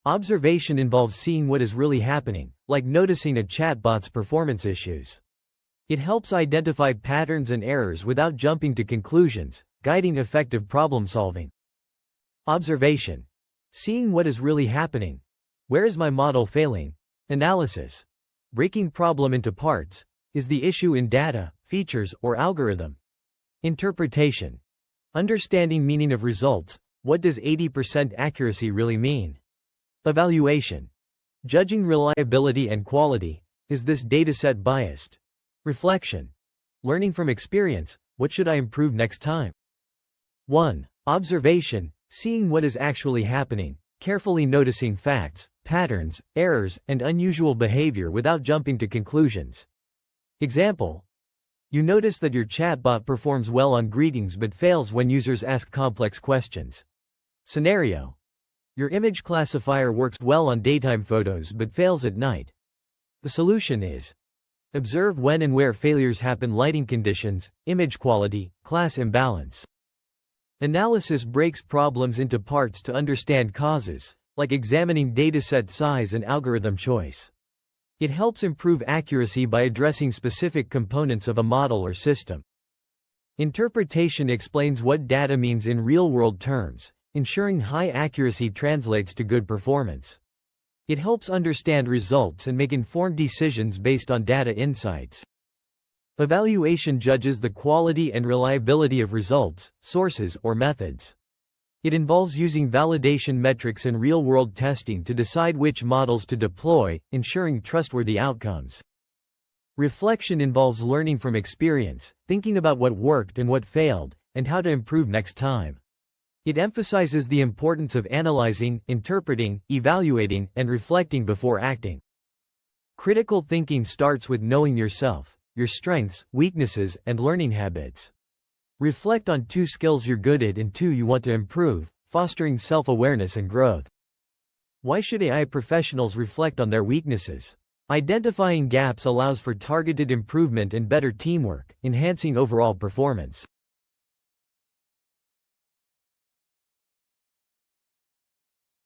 Observation involves seeing what is really happening, like noticing a chatbot's performance issues. It helps identify patterns and errors without jumping to conclusions, guiding effective problem-solving. Observation. Seeing what is really happening. Where is my model failing? Analysis. Breaking problem into parts. Is the issue in data, features, or algorithm? Interpretation. Understanding meaning of results. What does 80% accuracy really mean? Evaluation. Judging reliability and quality. Is this dataset biased? Reflection. Learning from experience. What should I improve next time? 1. Observation. Seeing what is actually happening, carefully noticing facts, patterns, errors, and unusual behavior without jumping to conclusions. Example. You notice that your chatbot performs well on greetings but fails when users ask complex questions. Scenario. Your image classifier works well on daytime photos but fails at night. The solution is: observe when and where failures happen. Lighting conditions, image quality, class imbalance. Analysis breaks problems into parts to understand causes, like examining dataset size and algorithm choice. It helps improve accuracy by addressing specific components of a model or system. Interpretation explains what data means in real-world terms, ensuring high accuracy translates to good performance. It helps understand results and make informed decisions based on data insights. Evaluation judges the quality and reliability of results, sources, or methods. It involves using validation metrics and real-world testing to decide which models to deploy, ensuring trustworthy outcomes. Reflection involves learning from experience, thinking about what worked and what failed, and how to improve next time. It emphasizes the importance of analyzing, interpreting, evaluating, and reflecting before acting. Critical thinking starts with knowing yourself, your strengths, weaknesses, and learning habits. Reflect on 2 skills you're good at and 2 you want to improve, fostering self-awareness and growth. Why should AI professionals reflect on their weaknesses? Identifying gaps allows for targeted improvement and better teamwork, enhancing overall performance.